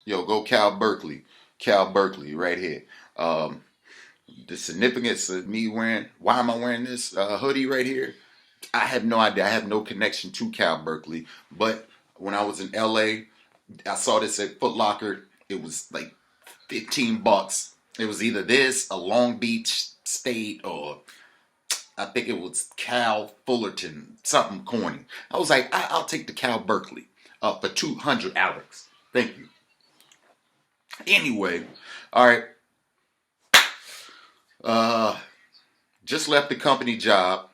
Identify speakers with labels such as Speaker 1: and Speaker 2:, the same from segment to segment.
Speaker 1: Yo, go Cal Berkeley. Cal Berkeley right here. Um, the significance of me wearing, why am I wearing this hoodie right here? I have no idea. I have no connection to Cal Berkeley. But when I was in LA, I saw this at Foot Locker. It was like $15. It was either this, a Long Beach State, or I think it was Cal Fullerton, something corny. I was like, I'll take the Cal Berkeley for 200, Alex. Thank you. Anyway, all right. Uh, just left the company job.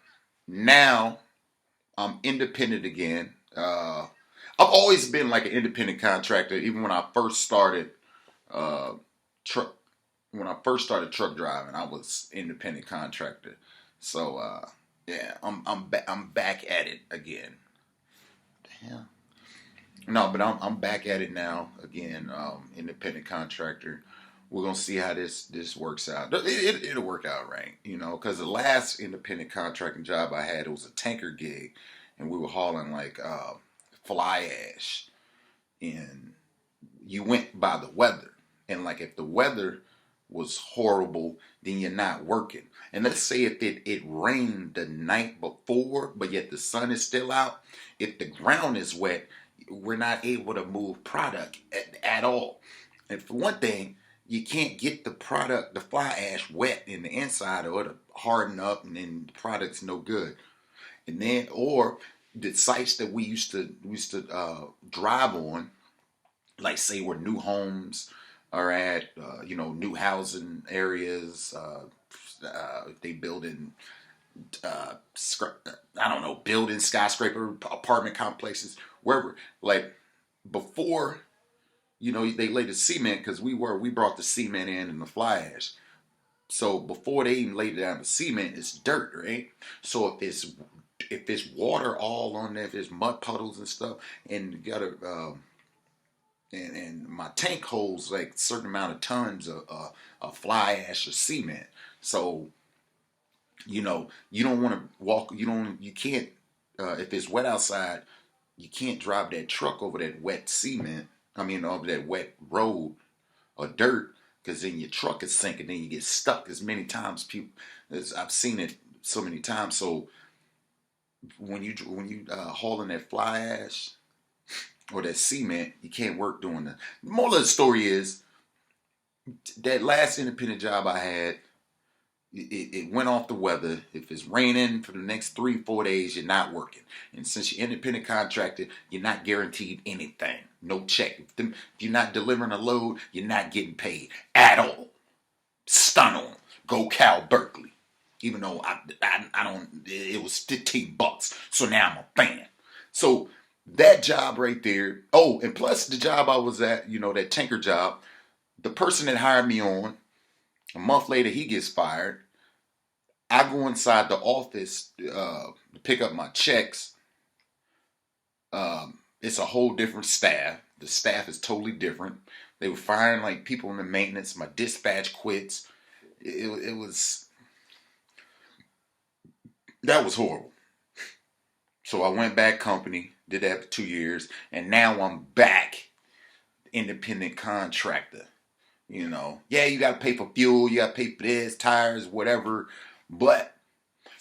Speaker 1: Now I'm independent again. I've always been like an independent contractor. Even uh, truck when I first started truck driving, I was independent contractor. So yeah, I'm back at it again. Yeah. No, but I'm back at it now again. Independent contractor. We're gonna see how this works out. It'll work out right, because the last independent contracting job I had, it was a tanker gig, and we were hauling like fly ash, and you went by the weather, and like if the weather was horrible, then you're not working. And let's say if it rained the night before, but yet the sun is still out, if the ground is wet, we're not able to move product at all. And for one thing, you can't get the product, the fly ash, wet in the inside, or it'll harden up, and then the product's no good. And then, or the sites that we used to drive on, like say where new homes are at, new housing areas. They building, I don't know, building skyscraper apartment complexes, wherever. Like before, they laid the cement because we brought the cement in and the fly ash. So before they even laid down the cement, it's dirt, right? So if it's water all on there, if there's mud puddles and stuff, and you gotta and my tank holds like a certain amount of tons of fly ash or cement. So you don't want to walk. You can't if it's wet outside, you can't drive that truck over that wet cement. I mean, over that wet road or dirt, because then your truck is sinking. Then you get stuck as many times. People, as I've seen it so many times. So when you hauling that fly ash or that cement, you can't work doing that. The moral of the story is that last independent job I had, it went off the weather. If it's raining for the next 3 4 days, you're not working. And since you're independent contractor, you're not guaranteed anything. No check. If you're not delivering a load, you're not getting paid at all. Stun on. Go Cal Berkeley. Even though I don't, it was $15. So now I'm a fan. So that job right there. Oh, and plus the job I was at, that tanker job, the person that hired me on, a month later, he gets fired. I go inside the office to pick up my checks. It's a whole different staff. The staff is totally different. They were firing like people in the maintenance. My dispatch quits. It was that was horrible. So I went back company, did that for 2 years, and now I'm back independent contractor. Yeah, you got to pay for fuel, you got to pay for this, tires, whatever. But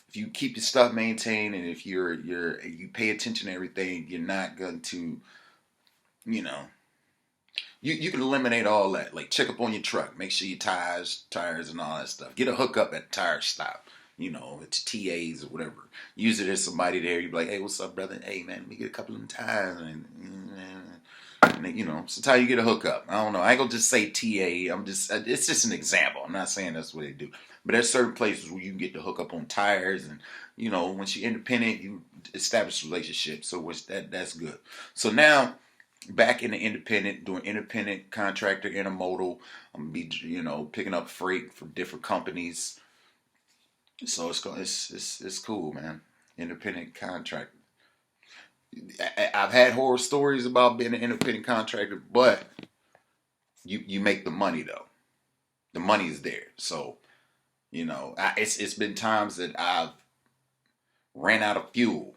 Speaker 1: if you keep your stuff maintained, and if you pay attention to everything, you're not going to, you know, you can eliminate all that. Like check up on your truck, make sure your tires and all that stuff. Get a hookup at the tire stop. It's TAs or whatever. Use it as somebody there. You be like, hey, what's up, brother? Hey, man, let me get a couple of them tires. Sometimes you get a hookup. I don't know. I ain't gonna just say TA. It's just an example. I'm not saying that's what they do. But there's certain places where you can get the hookup on tires, and once you're independent, you establish relationships. So that's good. So now back in the independent, doing independent contractor intermodal. I'm gonna be picking up freight from different companies. So it's cool, man. Independent contractor. I've had horror stories about being an independent contractor, but you make the money though. The money is there. So it's been times that I've ran out of fuel,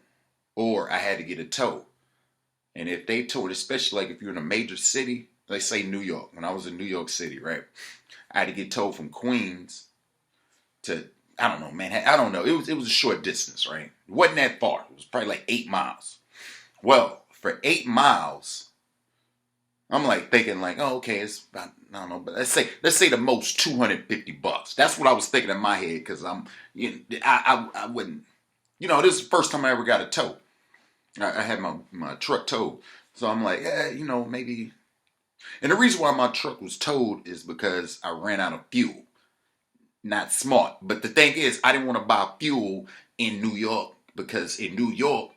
Speaker 1: or I had to get a tow. And if they tow it, especially like if you're in a major city, let's say New York. When I was in New York City, right? I had to get towed from Queens to, I don't know, Manhattan. I don't know. It was a short distance, right? It wasn't that far. It was probably like 8 miles. Well, for 8 miles, I'm like thinking like, oh, okay, it's about, I don't know, but let's say the most $250. That's what I was thinking in my head because I wouldn't, this is the first time I ever got a tow. I had my truck towed, so I'm like, yeah, maybe. And the reason why my truck was towed is because I ran out of fuel. Not smart, but the thing is, I didn't want to buy fuel in New York because in New York,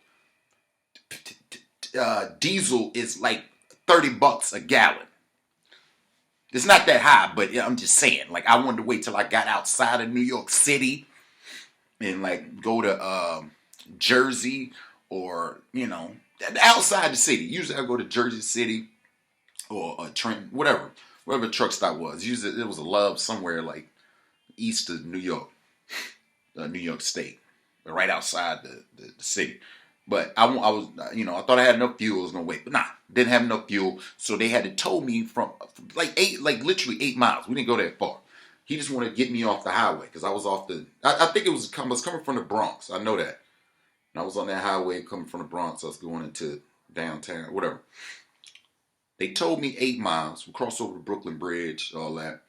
Speaker 1: diesel is like $30 a gallon. It's not that high, but I'm just saying. Like I wanted to wait till I got outside of New York City and like go to Jersey or outside the city. Usually I go to Jersey City or Trenton, whatever the truck stop was. Usually it was a Love somewhere like east of New York, New York State, right outside the city. But I was, I thought I had enough fuel. I was gonna wait, but nah, didn't have enough fuel. So they had to tow me from like literally 8 miles. We didn't go that far. He just wanted to get me off the highway because I was off the. I think it was coming from the Bronx. I know that. And I was on that highway coming from the Bronx. I was going into downtown, whatever. They told me 8 miles. We crossed over the Brooklyn Bridge, all that.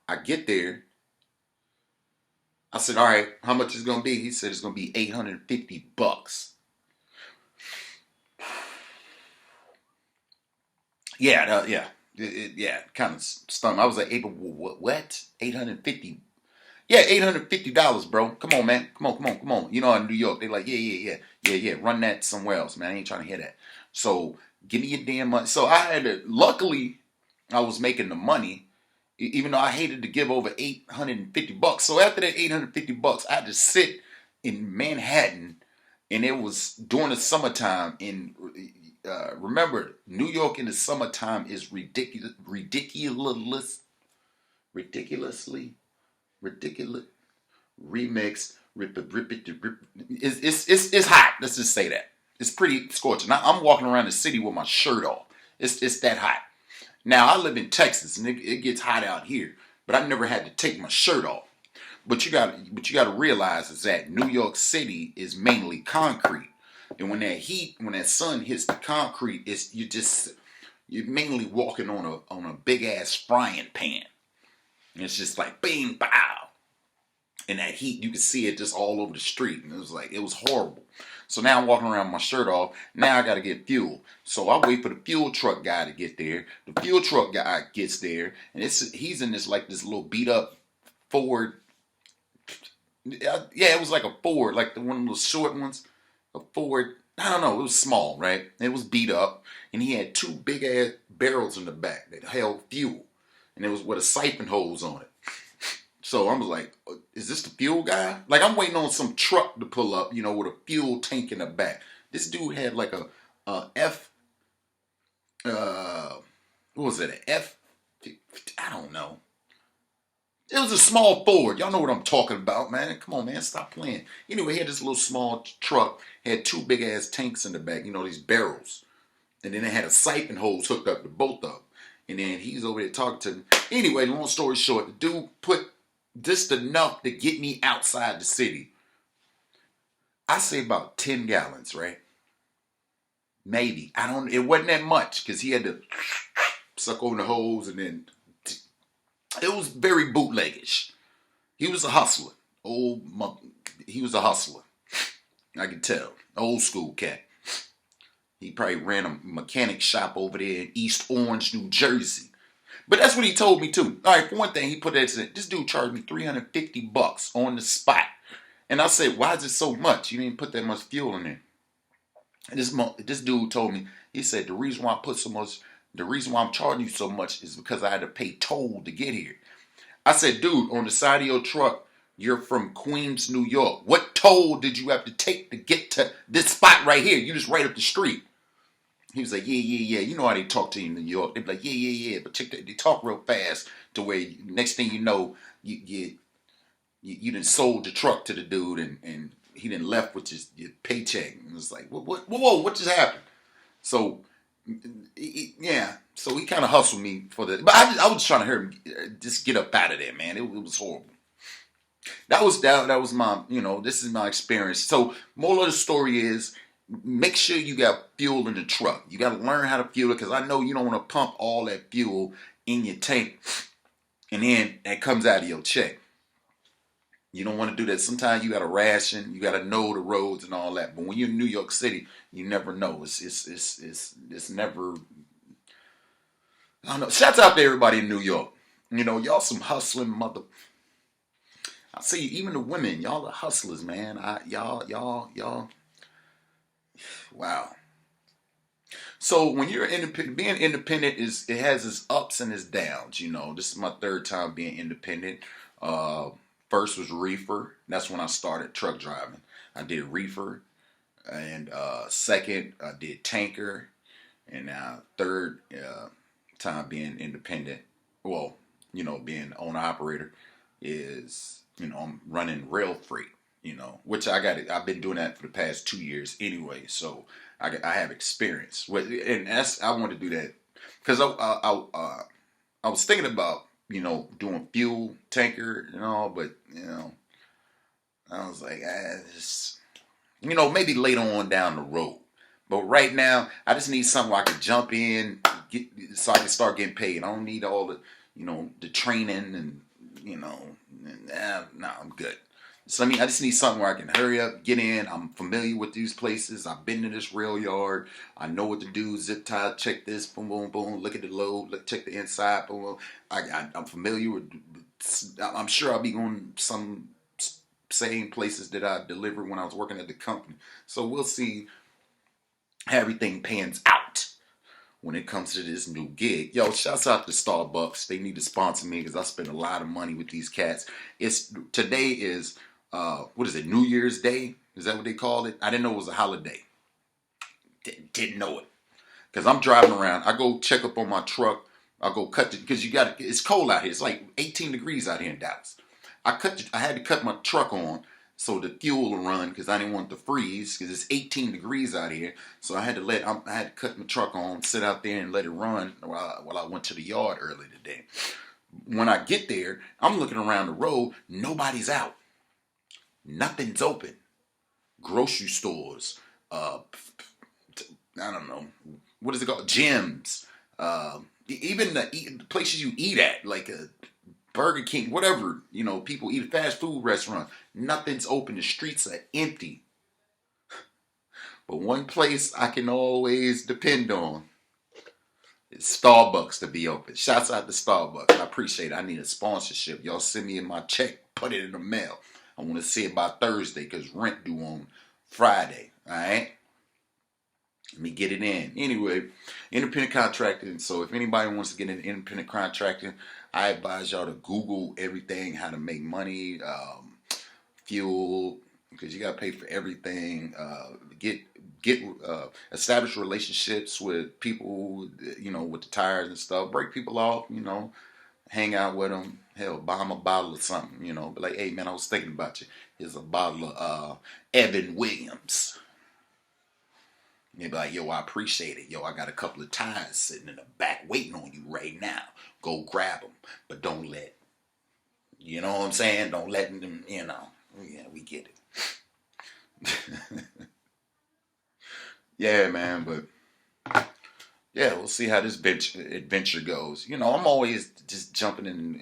Speaker 1: I get there. I said, all right, how much is it going to be? He said it's going to be $850. Yeah, yeah, kind of stunned. I was like, hey, but what? 850? Yeah, $850, bro. Come on, man. Come on. In New York, they like, yeah. Run that somewhere else, man. I ain't trying to hear that. So give me your damn money. So I had to. Luckily, I was making the money, even though I hated to give over $850. So after that $850, I had to sit in Manhattan, and it was during the summertime. In remember, New York in the summertime is ridiculously ridiculous, remix, rip it, it's hot. Let's just say that. It's pretty scorching. I'm walking around the city with my shirt off. It's that hot. Now I live in Texas and it gets hot out here, but I never had to take my shirt off. But you got to realize is that New York City is mainly concrete, and when that sun hits the concrete, you're mainly walking on a big ass frying pan. And it's just like bing, bow. And that heat, you could see it just all over the street. And it was horrible. So now I'm walking around with my shirt off. Now I got to get fuel. So I wait for the fuel truck guy to get there. The fuel truck guy gets there. And he's in this little beat up Ford. Yeah, it was like a Ford, like one of those short ones. A Ford, I don't know, it was small, right? It was beat up. And he had two big ass barrels in the back that held fuel. And it was with a siphon hose on it. So I was like, is this the fuel guy? Like I'm waiting on some truck to pull up, with a fuel tank in the back. This dude had like a what was it? I don't know. It was a small Ford. Y'all know what I'm talking about, man. Come on, man. Stop playing. Anyway, he had this little small truck. Had two big ass tanks in the back, these barrels. And then it had a siphon hose hooked up to both of them. And then he's over there talking to me. Anyway, long story short, the dude put just enough to get me outside the city. I say about 10 gallons, right? Maybe. It wasn't that much because he had to suck on the hose and then it was very bootleggish. He was a hustler. He was a hustler. I could tell. Old school cat. He probably ran a mechanic shop over there in East Orange, New Jersey. But that's what he told me too. All right, for one thing, he put that in. This dude charged me $350 on the spot. And I said, why is it so much? You didn't put that much fuel in there. And this dude told me, he said, the reason why I'm charging you so much is because I had to pay toll to get here. I said, dude, on the side of your truck, you're from Queens, New York. What toll did you have to take to get to this spot right here? You just right up the street. He was like, yeah. You know how they talk to you in New York. They be like, yeah. But they talk real fast to where next thing you know, you done sold the truck to the dude and he done left with your paycheck. And it's like, whoa, what just happened? So Yeah, so he kind of hustled me for the, but I was trying to hear him just get up out of there, man. It was horrible. That was my, this is my experience. So moral of the story is, make sure you got fuel in the truck. You got to learn how to fuel it, because I know you don't want to pump all that fuel in your tank and then that comes out of your check. You don't want to do that. Sometimes you got to ration. You got to know the roads and all that. But when you're in New York City, you never know. It's never. I don't know. Shouts out to everybody in New York. Y'all some hustling mother. I see even the women. Y'all are hustlers, man. Y'all. Wow. So when you're independent, being independent it has its ups and its downs. This is my third time being independent. Uh, First was reefer. That's when I started truck driving. I did reefer, and second I did tanker, and now third time being independent. Well, being owner operator is I'm running rail freight. Which I got. I've been doing that for the past 2 years anyway. So I have experience. And I want to do that because I was thinking about doing fuel tanker and all, but I was like, just maybe later on down the road. But right now, I just need something where I can jump in, so I can start getting paid. I don't need all the the training and nah, I'm good. So I just need something where I can hurry up, get in. I'm familiar with these places. I've been to this rail yard. I know what to do. Zip tie, check this, boom, boom, boom. Look at the load. Check the inside, boom, boom. I'm familiar with. I'm sure I'll be going some same places that I delivered when I was working at the company. So we'll see how everything pans out when it comes to this new gig. Yo, shouts out to Starbucks. They need to sponsor me because I spend a lot of money with these cats. Today is what is it? New Year's Day? Is that what they call it? I didn't know it was a holiday. Didn't know it because I'm driving around. I go check up on my truck. I go cut it because it's cold out here. It's like 18 degrees out here in Dallas. I had to cut my truck on so the fuel will run because I didn't want it to freeze because it's 18 degrees out here. So I had to cut my truck on, sit out there and let it run while I went to the yard early today. When I get there, I'm looking around the road. Nobody's out. Nothing's open. Grocery stores. I don't know. What is it called? Gyms. Even the places you eat at, like a Burger King, whatever, people eat at fast food restaurant. Nothing's open. The streets are empty. But one place I can always depend on is Starbucks to be open. Shouts out to Starbucks. I appreciate it. I need a sponsorship. Y'all send me in my check. Put it in the mail. I want to see it by Thursday because rent due on Friday. All right? Let me get it in. Anyway, independent contracting. So if anybody wants to get into independent contracting, I advise y'all to Google everything, how to make money, fuel, because you got to pay for everything. Get establish relationships with people, with the tires and stuff. Break people off, hang out with them. Hell, buy them a bottle of something, Be like, hey, man, I was thinking about you. Here's a bottle of Evan Williams. They be like, yo, I appreciate it. Yo, I got a couple of tires sitting in the back waiting on you right now. Go grab them. But don't let, you know what I'm saying? Don't let them, Yeah, we get it. Yeah, man, but yeah, we'll see how this adventure goes. I'm always just jumping in,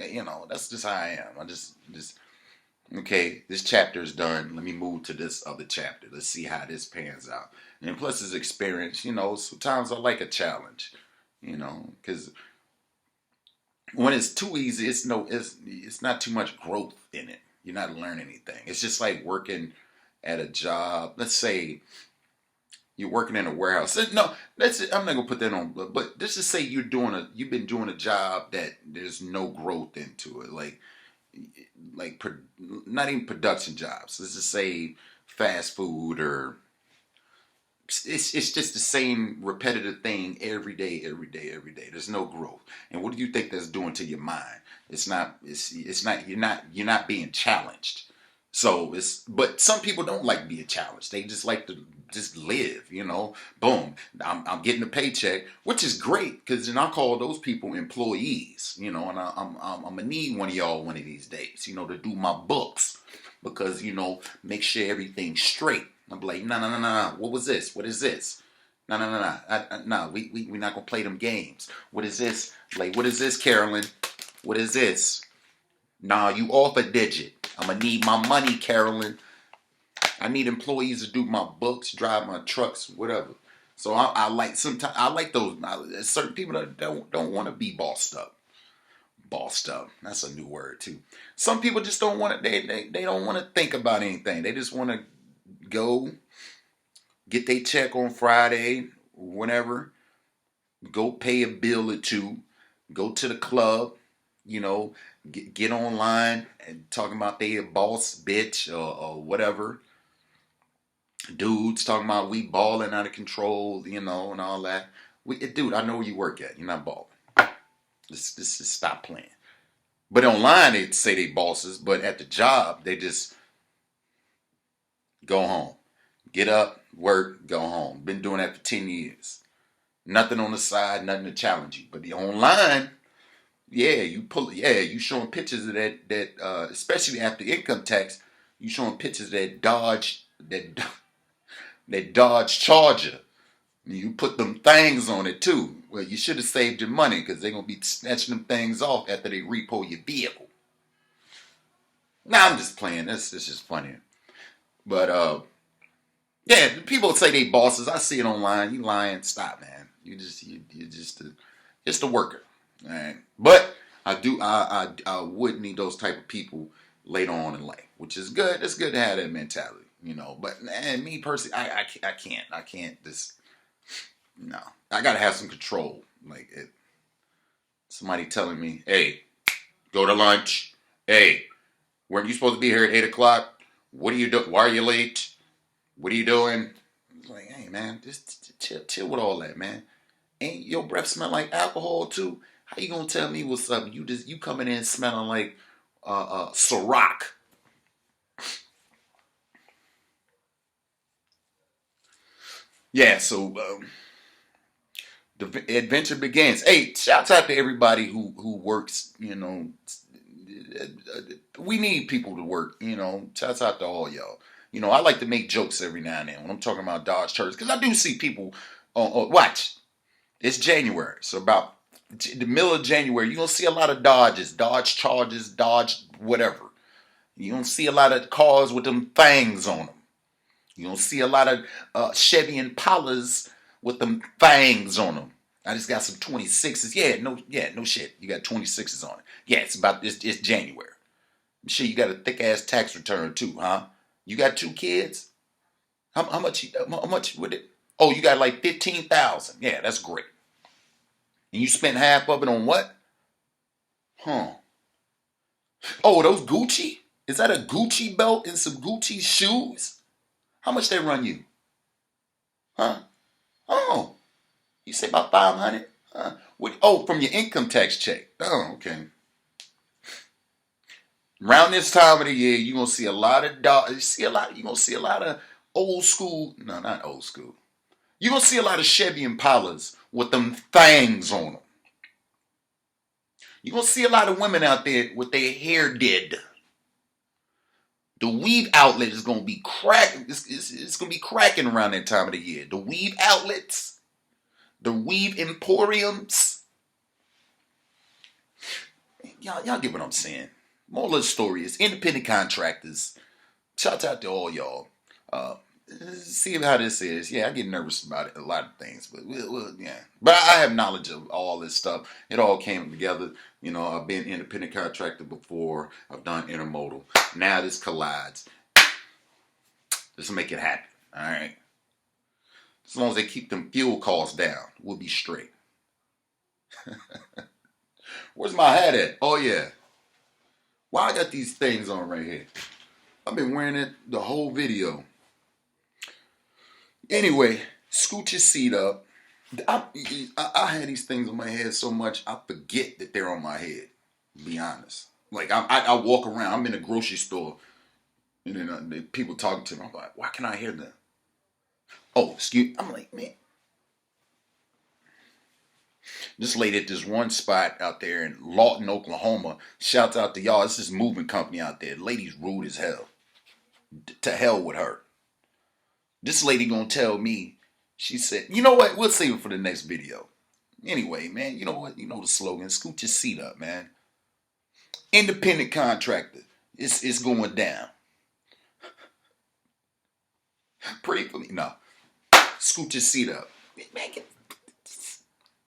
Speaker 1: that's just how I am. I just, okay, this chapter is done. Let me move to this other chapter. Let's see how this pans out. And plus his experience, sometimes I like a challenge, because when it's too easy, it's not too much growth in it. You're not learning anything. It's just like working at a job. Let's say you're working in a warehouse. No, I'm not gonna put that on. But let's just say you've been doing a job that there's no growth into it, not even production jobs. Let's just say fast food or it's just the same repetitive thing every day, every day, every day. There's no growth. And what do you think that's doing to your mind? It's not you're not being challenged. But some people don't like being challenged. They just like to just live, Boom, I'm getting a paycheck, which is great because then I call those people employees, and I'm gonna need one of y'all one of these days, to do my books because make sure everything's straight. I'm like, no. What was this? What is this? No. We're not gonna play them games. What is this? Like, what is this, Carolyn? What is this? Nah, you off a digit. I'm gonna need my money, Carolyn. I need employees to do my books, drive my trucks, whatever. So I like sometimes I like those. There's certain people that don't want to be bossed up. Bossed up. That's a new word too. Some people just don't want to. They don't want to think about anything. They just want to go get their check on Friday, whenever. Go pay a bill or two. Go to the club. Get online and talking about they a boss bitch or whatever. Dudes talking about we balling out of control, and all that. Dude, I know where you work at. You're not balling. Let's just stop playing. But online they say they bosses, but at the job they just go home. Get up, work, go home. Been doing that for 10 years. Nothing on the side, nothing to challenge you. But the online, you showing pictures of that especially after income tax, you showing pictures of that Dodge Charger. You put them things on it too. Well, you should have saved your money because they're going to be snatching them things off after they repo your vehicle. Now I'm just playing. This is just funny. But, people say they bosses. I see it online. You lying. Stop, man. You're just a worker. All right. But I would need those type of people later on in life, which is good. It's good to have that mentality. But man, me personally, I can't just, no, I gotta have some control. Like somebody telling me, hey, go to lunch. Hey, weren't you supposed to be here at 8:00? What are you doing? Why are you late? What are you doing? It's like, hey man, just chill with all that, man. Ain't your breath smell like alcohol too? How you gonna tell me what's up? You coming in smelling like Ciroc. Yeah, so the adventure begins. Hey, shouts out to everybody who works. We need people to work. Shouts out to all y'all. I like to make jokes every now and then when I'm talking about Dodge Chargers because I do see people. Watch, it's January, so about the middle of January, you're gonna see a lot of Dodges, Dodge Chargers, Dodge whatever. You don't see a lot of cars with them things on them. You don't see a lot of Chevy Impalas with them fangs on them. I just got some 26s. No shit. You got 26s on it. Yeah, it's January. Shit, you got a thick ass tax return too, huh? You got 2 kids? How much would it? Oh, you got like 15,000. Yeah, that's great. And you spent half of it on what? Huh. Oh, those Gucci? Is that a Gucci belt and some Gucci shoes? How much they run you? Huh? Oh, you say about 500? Huh? From your income tax check. Oh, okay. Around this time of the year, you're gonna see a lot of you're gonna see a lot of old school. No, not old school. You're gonna see a lot of Chevy Impalas with them things on them. You're gonna see a lot of women out there with their hair did. The weave outlet is gonna be cracking. It's gonna be cracking around that time of the year. The weave outlets, the weave emporiums. Y'all get what I'm saying. Moral of the story is independent contractors. Shout out to all y'all. See how this is. Yeah, I get nervous about it, a lot of things, but yeah. But I have knowledge of all this stuff. It all came together. I've been independent contractor before. I've done intermodal. Now this collides. Let's make it happen. All right. As long as they keep them fuel costs down, we'll be straight. Where's my hat at? Oh yeah. Why I got these things on right here? I've been wearing it the whole video. Anyway, scoot your seat up. I had these things on my head so much I forget that they're on my head. To be honest, like I walk around. I'm in a grocery store, and then people talking to me. I'm like, why can I hear them? Oh, excuse. I'm like, man, this lady at this one spot out there in Lawton, Oklahoma. Shouts out to y'all. This is moving company out there. The lady's rude as hell. To hell with her. This lady gonna tell me. She said, you know what? We'll save it for the next video. Anyway, man, you know what? You know the slogan. Scoot your seat up, man. Independent contractor. It's going down. Pray for me. No. Scoot your seat up. Man,